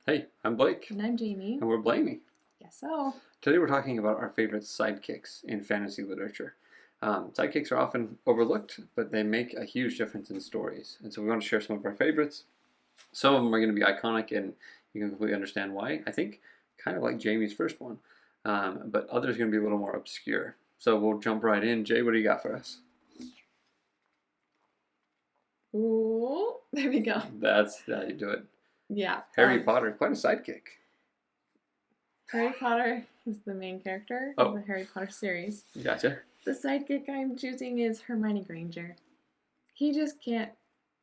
Hey, I'm Blake. And I'm Jamie. And we're Blamey. Guess so. Today we're talking about our favorite sidekicks in fantasy literature. Sidekicks are often overlooked, but they make a huge difference in stories. And so we want to share some of our favorites. Some of them are going to be iconic, and you can completely understand why. I think kind of like Jamie's first one, but others are going to be a little more obscure. So we'll jump right in. Jay, what do you got for us? Ooh, there we go. That's how you do it. Yeah. Harry Potter, quite a sidekick. Harry Potter is the main character of the Harry Potter series. Gotcha. The sidekick I'm choosing is Hermione Granger. He just can't.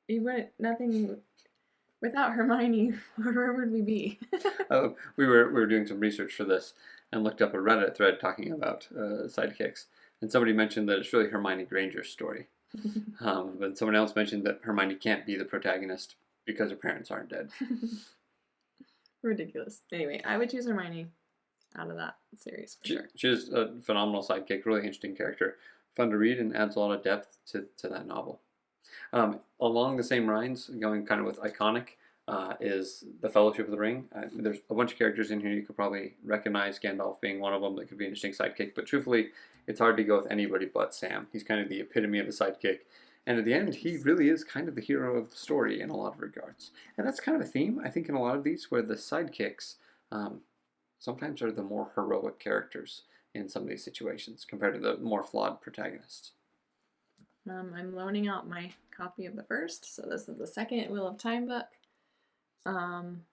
He wouldn't. Nothing without Hermione. Where would we be? We were doing some research for this and looked up a Reddit thread talking about sidekicks, and somebody mentioned that it's really Hermione Granger's story. But someone else mentioned that Hermione can't be the protagonist because her parents aren't dead. Ridiculous. Anyway, I would choose Hermione out of that series for sure. She's a phenomenal sidekick, really interesting character, fun to read, and adds a lot of depth to that novel. Along the same lines, going kind of with iconic, is the Fellowship of the Ring. There's a bunch of characters in here you could probably recognize, Gandalf being one of them that could be an interesting sidekick, but truthfully, it's hard to go with anybody but Sam. He's kind of the epitome of a sidekick, and at the end, he really is kind of the hero of the story in a lot of regards. And that's kind of a theme, I think, in a lot of these, where the sidekicks sometimes are the more heroic characters in some of these situations compared to the more flawed protagonists. I'm loaning out my copy of the first, so this is the second Wheel of Time book. I'm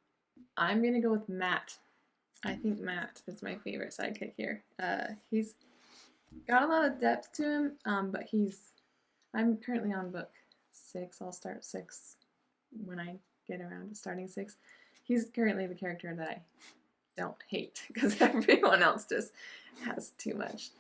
gonna go with Matt. I think Matt is my favorite sidekick here. He's got a lot of depth to him, but I'm currently on book 6. I'll start 6 when I get around to starting 6. He's currently the character that I don't hate because everyone else just has too much,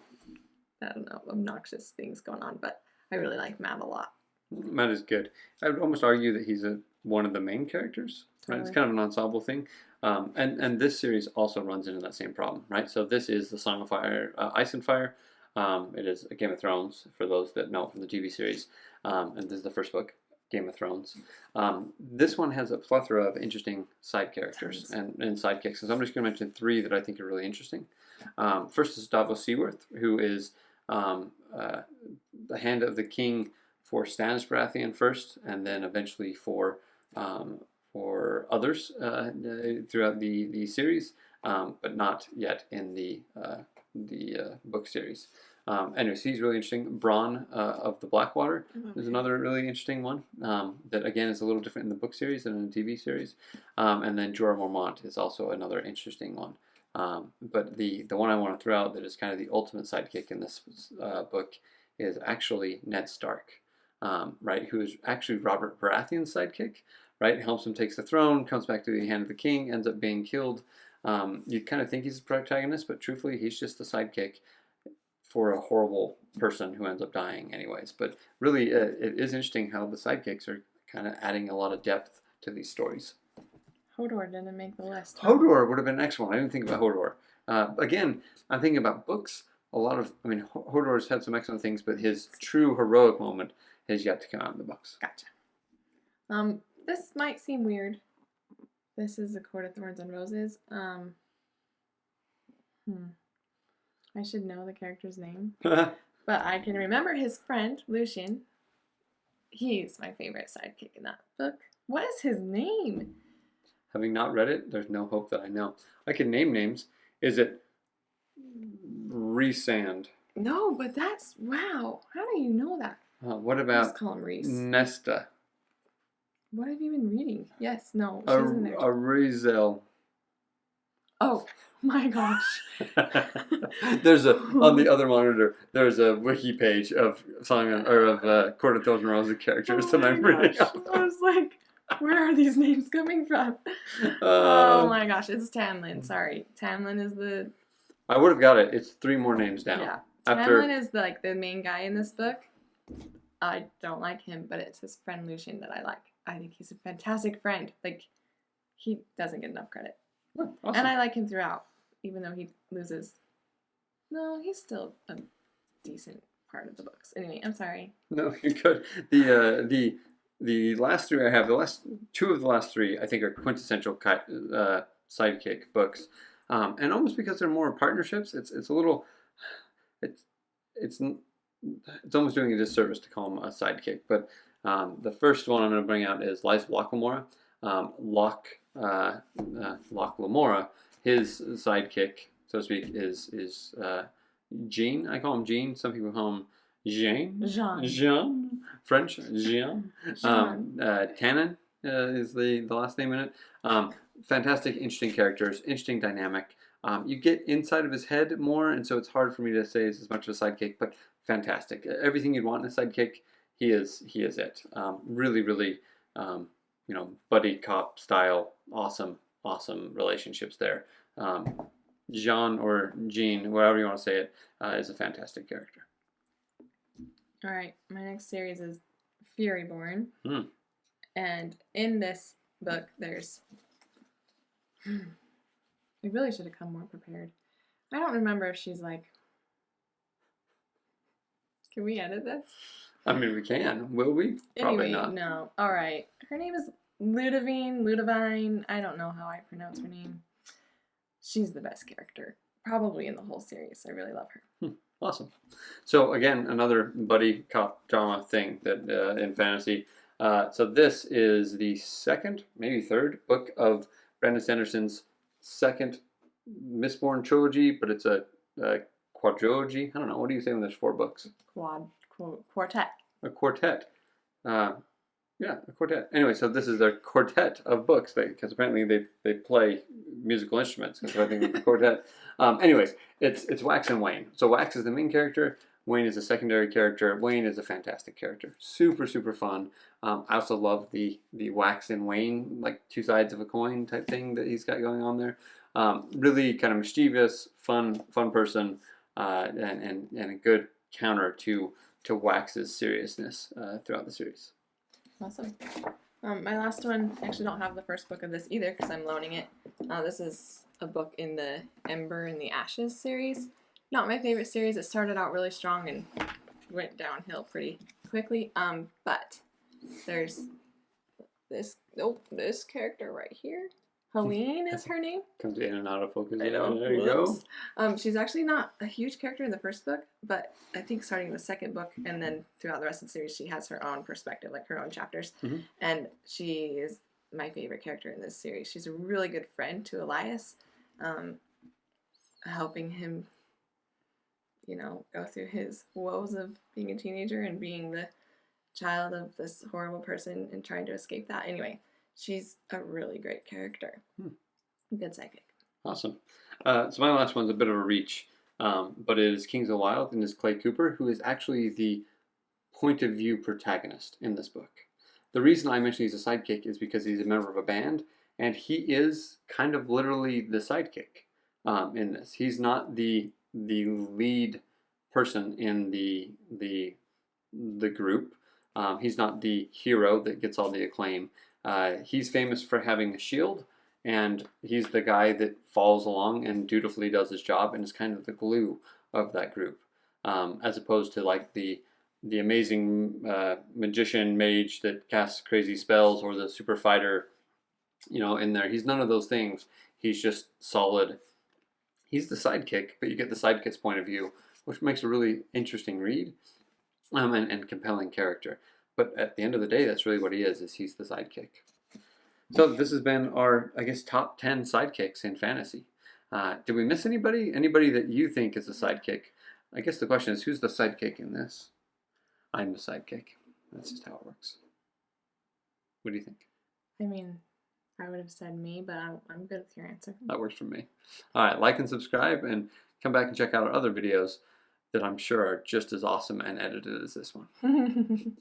I don't know, obnoxious things going on, but I really like Matt a lot. Matt is good. I would almost argue that he's one of the main characters. Right? It's kind of an ensemble thing. And this series also runs into that same problem, right? So this is the Song of Fire, Ice and Fire. It is Game of Thrones, for those that know from the TV series. And this is the first book, Game of Thrones. This one has a plethora of interesting side characters and sidekicks. And so I'm just going to mention 3 that I think are really interesting. First is Davos Seaworth, who is the hand of the king for Stannis Baratheon first, and then eventually for others throughout the series, but not yet in the book series. Anyways, he's really interesting. Bronn of the Blackwater is another really interesting one that, again, is a little different in the book series than in the TV series. And then Jorah Mormont is also another interesting one. But the one I want to throw out that is kind of the ultimate sidekick in this book is actually Ned Stark, right? Who is actually Robert Baratheon's sidekick, right? Helps him take the throne, comes back to the hand of the king, ends up being killed. You kind of think he's the protagonist, but truthfully, he's just the sidekick for a horrible person who ends up dying anyways. But really, it is interesting how the sidekicks are kind of adding a lot of depth to these stories. Hodor didn't make the list. Hodor would have been an excellent one. I didn't think about Hodor. Again, I'm thinking about books. Hodor's had some excellent things, but his true heroic moment has yet to come out in the books. Gotcha. This might seem weird. This is A Court of Thorns and Roses. I should know the character's name. But I can remember his friend, Lucian. He's my favorite sidekick in that book. What is his name? Having not read it, there's no hope that I know. I can name names. Is it Rhysand? No, but that's, wow. How do you know that? What about just call him Reese. Nesta? What have you been reading? Yes, no, she's in there. Rizel. Oh my gosh. There's on the other monitor, there's a wiki page of Court of Thorns and Roses characters that I'm reading. I was like, where are these names coming from? Oh my gosh, it's Tamlin. Sorry. Tamlin is the... I would have got it. It's 3 more names down. Yeah. Tamlin is the main guy in this book. I don't like him, but it's his friend Lucian that I like. I think he's a fantastic friend. He doesn't get enough credit. Oh, awesome. And I like him throughout, even though he loses. No, he's still a decent part of the books. Anyway, I'm sorry. No, you're good. The the last three I have, two of the last three, I think are quintessential sidekick books, and almost because they're more partnerships, it's a little, it's it's it's almost doing a disservice to call him a sidekick. But the first one I'm going to bring out is Lies of Locke Lamora. Locke Lamora, his sidekick, so to speak, is Jean. I call him Jean. Some people call him Jean. French, Jean. Tannen is the last name in it. Fantastic, interesting characters, interesting dynamic. You get inside of his head more, and so it's hard for me to say it's as much of a sidekick, but fantastic. Everything you'd want in a sidekick, he is it. Really, really, buddy cop style, awesome relationships there. Jean or Jean, whatever you want to say it, is a fantastic character. All right, my next series is Furyborn. Mm. And in this book, there's... I really should have come more prepared. I don't remember if she's like... Can we edit this? I mean, we can. Will we? Probably anyway, not. No. All right. Her name is Ludivine. I don't know how I pronounce her name. She's the best character, probably in the whole series. I really love her. Awesome. So again, another buddy cop drama thing that in fantasy. So this is the second, maybe third book of Brandon Sanderson's second Mistborn trilogy, but it's a quadrilogy. I don't know. What do you say when there's 4 books? Quartet. A quartet. Yeah, a quartet. Anyway, so this is their quartet of books, because apparently they play musical instruments. So I think it's a quartet. Anyways, it's Wax and Wayne. So Wax is the main character. Wayne is a secondary character. Wayne is a fantastic character. Super, super fun. I also love the Wax and Wayne, like 2 sides of a coin type thing that he's got going on there. Really kind of mischievous, fun person, and a good counter to Wax's seriousness throughout the series. Awesome. My last one, I actually don't have the first book of this either because I'm loaning it. This is a book in the Ember and the Ashes series. Not my favorite series. It started out really strong and went downhill pretty quickly. But there's this character right here. Helene is her name. Comes in and out of focus. I know. There you go. She's actually not a huge character in the first book, but I think starting the second book and then throughout the rest of the series, she has her own perspective, like her own chapters. Mm-hmm. And she is my favorite character in this series. She's a really good friend to Elias, helping him, go through his woes of being a teenager and being the child of this horrible person and trying to escape that. Anyway. She's a really great character. Good psychic. Awesome. So my last one's a bit of a reach, but it is Kings of the Wild, and is Clay Cooper, who is actually the point of view protagonist in this book. The reason I mention he's a sidekick is because he's a member of a band, and he is kind of literally the sidekick in this. He's not the lead person in the group. He's not the hero that gets all the acclaim. He's famous for having a shield, and he's the guy that follows along and dutifully does his job and is kind of the glue of that group, as opposed to like the amazing magician mage that casts crazy spells, or the super fighter, in there. He's none of those things. He's just solid. He's the sidekick, but you get the sidekick's point of view, which makes a really interesting read, and compelling character. But at the end of the day, that's really what he is he's the sidekick. So this has been our, I guess, top 10 sidekicks in fantasy. Did we miss anybody? Anybody that you think is a sidekick? I guess the question is, who's the sidekick in this? I'm the sidekick. That's just how it works. What do you think? I mean, I would have said me, but I'm good with your answer. That works for me. All right, like and subscribe, and come back and check out our other videos that I'm sure are just as awesome and edited as this one.